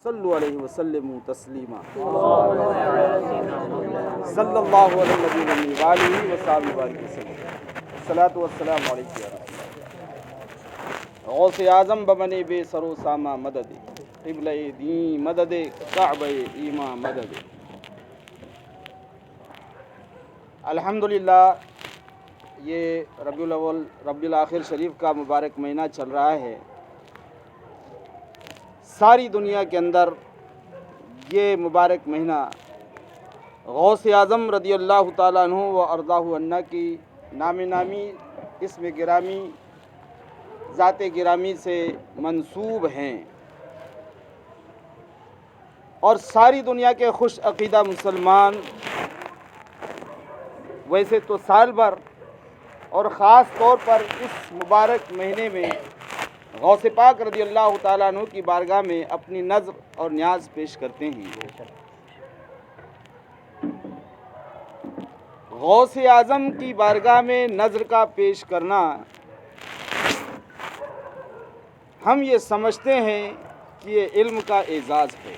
صلو علیہ وسلم تسلیما صلی اللہ علیہ نبی وآلہ وصحبہ وسلم الصلاۃ والسلام علیکم یا رسول اللہ غوث اعظم بمن بے سر و سامہ مدد قبلہ دین مدد کعبہ ایمان مدد۔ الحمدللہ یہ ربیع الاول ربیع الآخر شریف کا مبارک مہینہ چل رہا ہے۔ ساری دنیا کے اندر یہ مبارک مہینہ غوث اعظم رضی اللہ تعالیٰ عنہ و ارضاہ عنہ کی نامی اسم گرامی ذات گرامی سے منسوب ہیں، اور ساری دنیا کے خوش عقیدہ مسلمان ویسے تو سال بھر اور خاص طور پر اس مبارک مہینے میں غوث پاک رضی اللہ تعالیٰ عنہ کی بارگاہ میں اپنی نذر اور نیاز پیش کرتے ہیں۔ غوث اعظم کی بارگاہ میں نذر کا پیش کرنا ہم یہ سمجھتے ہیں کہ یہ علم کا اعزاز ہے،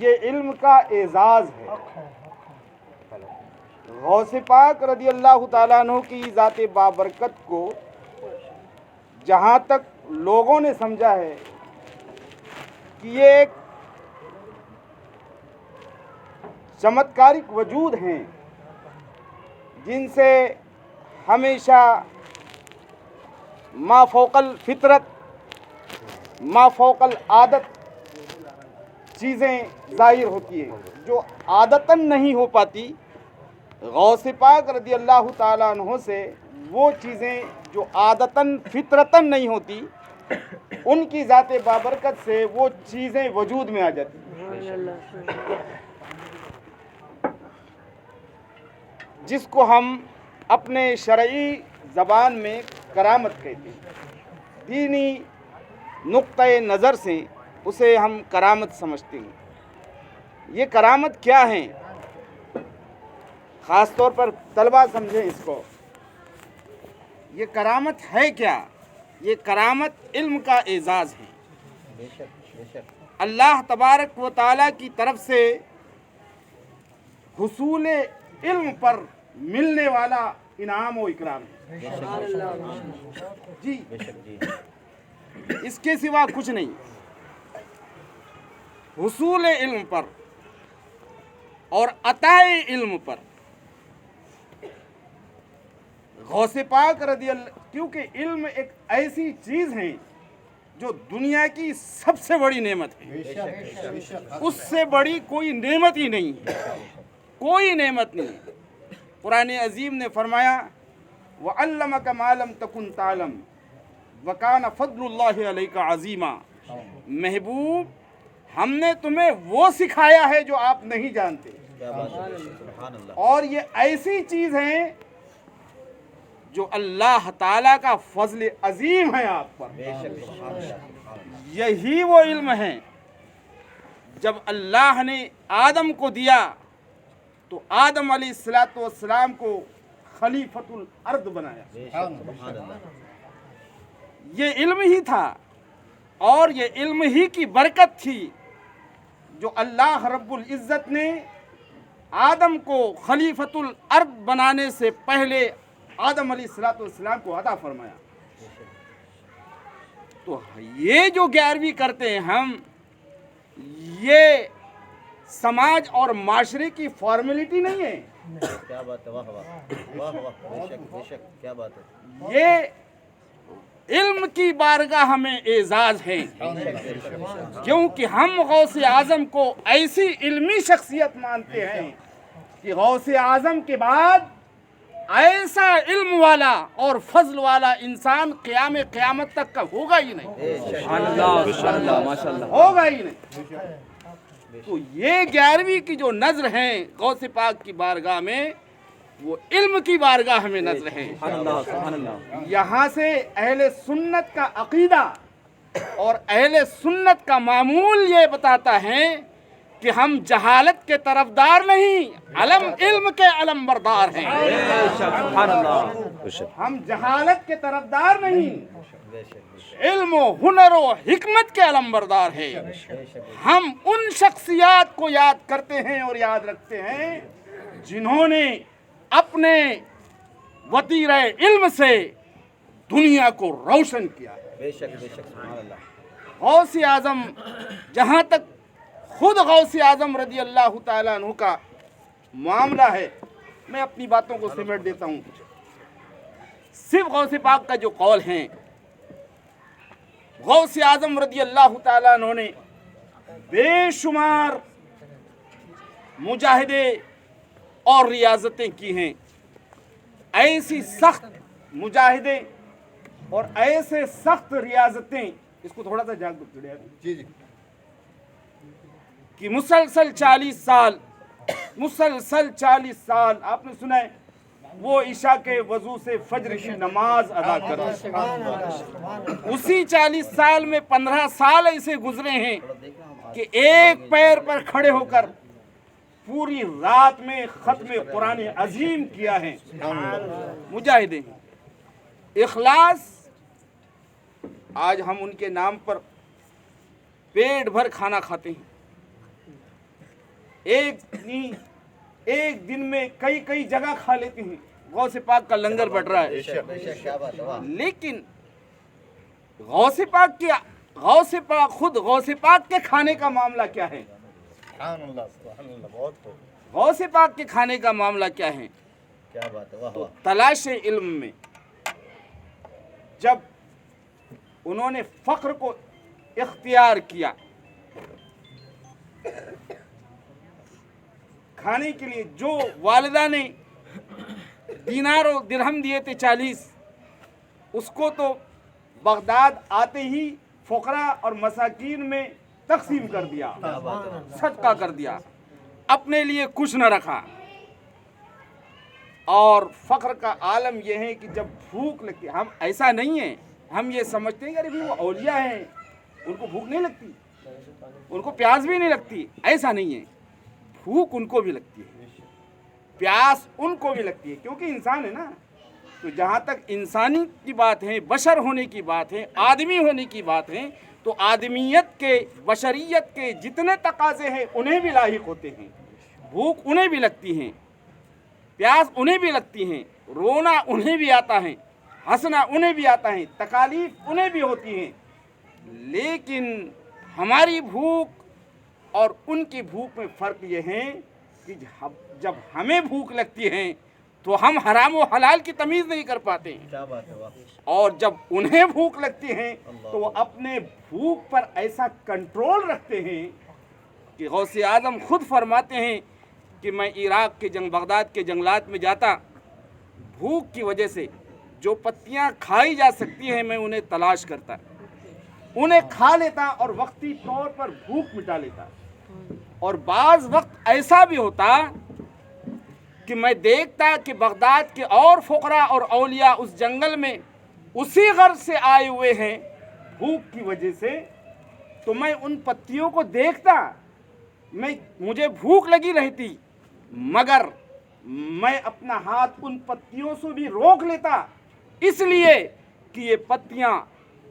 یہ علم کا اعزاز ہے۔ غوث پاک رضی اللہ تعالیٰ عنہ کی ذات بابرکت کو جہاں تک لوگوں نے سمجھا ہے کہ یہ ایک چمتکارک وجود ہیں جن سے ہمیشہ ما فوق الفطرت ما فوق العادت چیزیں ظاہر ہوتی ہیں جو عادتاً نہیں ہو پاتی۔ غوث پاک رضی اللہ تعالیٰ عنہ سے وہ چیزیں جو عادتاً فطرتاً نہیں ہوتی، ان کی ذات بابرکت سے وہ چیزیں وجود میں آ جاتی ہیں۔ جس کو ہم اپنے شرعی زبان میں کرامت کہتے ہیں، دینی نقطۂ نظر سے اسے ہم کرامت سمجھتے ہیں۔ یہ کرامت کیا ہیں؟ خاص طور پر طلبہ سمجھیں اس کو۔ یہ کرامت ہے کیا؟ یہ کرامت علم کا اعزاز ہے۔ اللہ تبارک و تعالیٰ کی طرف سے حصول علم پر ملنے والا انعام و اکرام ہے جی، اس کے سوا کچھ نہیں۔ حصول علم پر اور عطائے علم پر غوث پاک رضی اللہ، کیونکہ علم ایک ایسی چیز ہے جو دنیا کی سب سے بڑی نعمت ہے، اس سے بڑی کوئی نعمت ہی نہیں ہے، کوئی نعمت نہیں۔ قرآن عظیم نے فرمایا وَعَلَّمَكَ مَا لَمْ تَكُنْ تَعْلَمْ وَكَانَ فَضْلُ اللَّهِ عَلَيْكَ عَظِيمًا۔ محبوب، ہم نے تمہیں وہ سکھایا ہے جو آپ نہیں جانتے، اور یہ ایسی چیز ہے جو اللہ تعالیٰ کا فضل عظیم ہے آپ پر۔ یہی وہ علم ہے جب اللہ نے آدم کو دیا تو آدم علیہ السلام کو خلیفۃ الارض بنایا۔ یہ علم ہی تھا، اور یہ علم ہی کی برکت تھی جو اللہ رب العزت نے آدم کو خلیفۃ الارض بنانے سے پہلے آدم علیہ السلام کو عطا فرمایا۔ تو یہ جو 11ویں کرتے ہیں ہم، یہ سماج اور معاشرے کی فارمیلٹی نہیں ہے، کیا بات ہے، واہ واہ واہ واہ، بے شک کیا بات ہے۔ یہ علم کی بارگاہ ہمیں اعزاز ہے، کیونکہ ہم غوث اعظم کو ایسی علمی شخصیت مانتے ہیں کہ غوث اعظم کے بعد ایسا علم والا اور فضل والا انسان قیامت تک کا ہوگا ہی نہیں، ہوگا ہی نہیں۔ تو یہ 11ویں کی جو نظر ہیں غوث پاک کی بارگاہ میں، وہ علم کی بارگاہ میں نظر ہے۔ یہاں سے اہل سنت کا عقیدہ اور اہل سنت کا معمول یہ بتاتا ہے کہ ہم جہالت کے طرفدار نہیں، علم کے علم بردار ہیں۔ ہم جہالت کے طرفدار نہیں، इल्म हुनर और हिकमत के अलमबरदार है। हम उन शख्सियात को याद करते हैं और याद रखते हैं जिन्होंने अपने वतीरे इल्म से दुनिया को रोशन किया है। बेशक बेशक सुभान अल्लाह। गौसे आज़म, जहाँ तक खुद गौसे आज़म रज़ी अल्लाह ताला अन्हु का मामला है, मैं अपनी बातों को सिमट देता हूँ। सिर्फ गौसे पाक का जो कौल है, गौसे आज़म रज़ी अल्लाह ताला अन्हु ने बेशुमार मुजाहिदे और रियाजतें की हैं। ऐसी सख्त मुजाहिदे और ऐसे सख्त रियाजतें, इसको थोड़ा सा जाग दो जी जी, कि मुसलसल 40 साल आपने सुना है वो ईशा के वजू से फजर की नमाज अदा करते हैं। उसी 40 साल में 15 साल ऐसे गुजरे हैं कि एक पैर पर खड़े होकर पूरी रात में खत्म कुरान अजीम किया है। मुजाहिदे इखलास, आज हम उनके नाम पर पेट भर खाना खाते हैं। एक दिन में कई जगह खा लेते हैं। गौसे पाक का लंगर बढ़ रहा है, बेशक बेशक, क्या बात है, वाह। लेकिन गौसे पाक खुद गौसे पाक के खाने का मामला क्या है? सुभान अल्लाह, सुभान अल्लाह, बहुत खूब। गौसे पाक के खाने का मामला क्या है? क्या बात है, वाह तो वाह। तलाश इल्म में जब उन्होंने फ़ख्र को इख्तियार किया, खाने के लिए जो वालिदा ने दीनार और दिरहम दिए थे 40, उसको तो बगदाद आते ही फ़ुकरा और मसाकीन में तकसीम कर दिया, सदका कर दिया, अपने लिए कुछ न रखा। और फ़ख्र का आलम यह है कि जब भूख लगती, हम ऐसा नहीं है, हम ये समझते हैं कि अरे भाई वो औलिया हैं, उनको भूख नहीं लगती, उनको प्यास भी नहीं लगती। ऐसा नहीं है, भूख उनको भी लगती है, प्यास उनको भी लगती है, क्योंकि इंसान है ना। तो जहाँ तक इंसानी की बात है, बशर होने की बात है, आदमी होने की बात है, तो आदमियत के, बशरियत के जितने तकाजे हैं उन्हें भी लाहिक होते हैं। भूख उन्हें भी लगती है, प्यास उन्हें भी लगती हैं, रोना उन्हें भी आता है, हंसना उन्हें भी आता है, तकालीफ उन्हें भी होती हैं। लेकिन हमारी भूख और उनकी भूख में फ़र्क ये है कि जब हमें भूख लगती है तो हम हराम व हलाल की तमीज़ नहीं कर पाते हैं, क्या बात है, वाह। और जब उन्हें भूख लगती है तो वो अपने भूख पर ऐसा कंट्रोल रखते हैं कि गौसे आज़म खुद फरमाते हैं कि मैं इराक़ के बगदाद के जंगलात में जाता, भूख की वजह से जो पत्तियां खाई जा सकती हैं मैं उन्हें तलाश करता, उन्हें खा लेता और वक्ती तौर पर भूख मिटा लेता। और बाज़ वक्त ऐसा भी होता कि मैं देखता कि बगदाद के और फ़ुकरा और औलिया उस जंगल में उसी गर्ज से आए हुए हैं भूख की वजह से, तो मैं उन पत्तियों को देखता, मुझे भूख लगी रहती, मगर मैं अपना हाथ उन पत्तियों से भी रोक लेता, इसलिए कि ये पत्तियां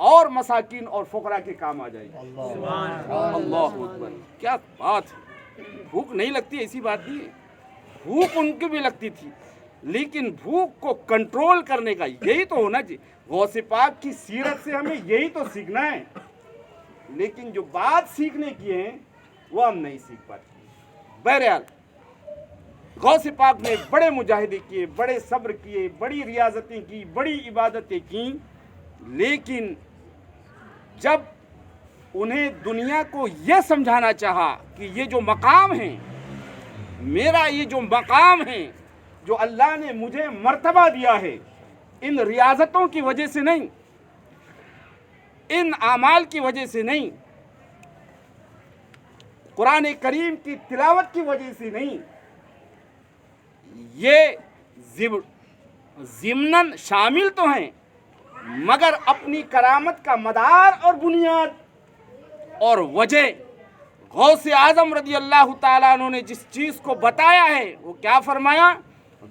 और मसाकिन और फ़ुकरा के काम आ जाएगी। अल्लाह अकबर, क्या बात है। भूख नहीं लगती ऐसी बात नहीं है, भूख उनको भी लगती थी, लेकिन भूख को कंट्रोल करने का यही तो होना चाहिए। गौसे पाक की सीरत से हमें यही तो सीखना है, लेकिन जो बात सीखने की है वो हम नहीं सीख पाते। बहरहाल गौसे पाक ने बड़े मुजाहिदे किए, बड़े सब्र किए, बड़ी रियाजतें की, बड़ी इबादतें की, लेकिन जब उन्हें दुनिया को यह समझाना चाहा कि ये जो मकाम है मेरा, ये जो मकाम है जो अल्लाह ने मुझे मर्तबा दिया है, इन रियाजतों की वजह से नहीं, इन आमाल की वजह से नहीं, कुरान करीम की तिलावत की वजह से नहीं, ये ज़िम्नन शामिल तो हैं, मगर अपनी करामत का मदार और बुनियाद और वजह गौसे आज़म रज़ी अल्लाह ताला अन्हु ने जिस चीज़ को बताया है वो क्या फरमाया,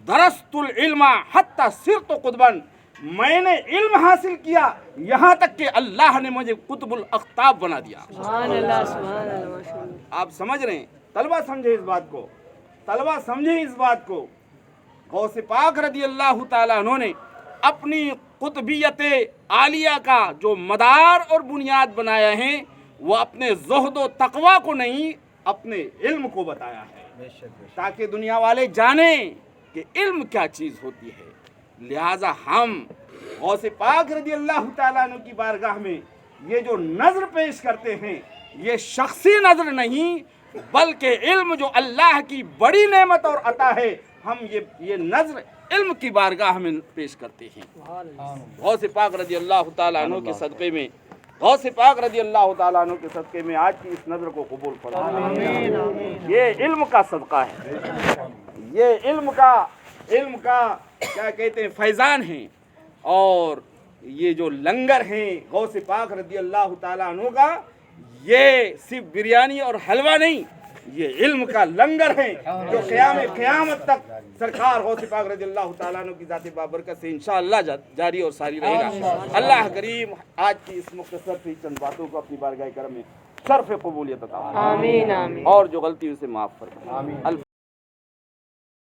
दरस्तुल इल्मा हत्ता सिरतु कुतबन, मैंने इल्म हासिल किया, यहाँ तक कि अल्लाह ने मुझे कुतुबुल अख्ताब बना दिया। सुभान अल्लाह, सुभान अल्लाह, माशाअल्लाह। आप समझ रहे हैं? तलबा समझे इस बात को, तलबा समझे इस बात को। गौसे पाक रदी अल्लाह ताला अन्हु ने अपनी कुतबियत आलिया का जो मदार और बुनियाद बनाया है वो अपने ज़ुहद व तक़वा को नहीं, अपने इल्म को बताया है, बेशक बेशक ताकि दुनिया वाले जानें कि इल्म क्या चीज़ होती है। लिहाजा हम गौसे पाक रदी अल्लाह ताला अन्हु की बारगाह में ये जो नज़र पेश करते हैं, ये शख्सी नज़र नहीं बल्कि इल्म जो अल्लाह की बड़ी नेमत और अता है, हम ये नज़र इल्म की बारगाह में पेश करते हैं। गौसे पाक रदी अल्लाह ताला अन्हु के सदक़े में, गौसे पाक रदी अल्लाह ताला अन्हु के सदक़े में आज की इस नज़र को कबूल फरमाएं। ये इल्म का सदका है, ये इल्म का क्या कहते हैं फैज़ान है। और ये जो लंगर हैं गौसे पाक रदी अल्लाह ताला अन्हु का, ये सिर्फ बिरयानी और हलवा नहीं, ये इल्म का लंगर है जो क़यामत तक सरकार गौसे पाक रज़ी अल्लाह ताला अन्हु की ज़ात बाबरकत से इंशाअल्लाह जारी और सारी रहेगा। अल्लाह करीम आज की इस मुख्तसर सी चंद बातों को अपनी बारगाह करम में शर्फ़ क़बूलियत अता फरमाए। आमीन आमीन। और जो गलती उसे माफ़ फरमाए।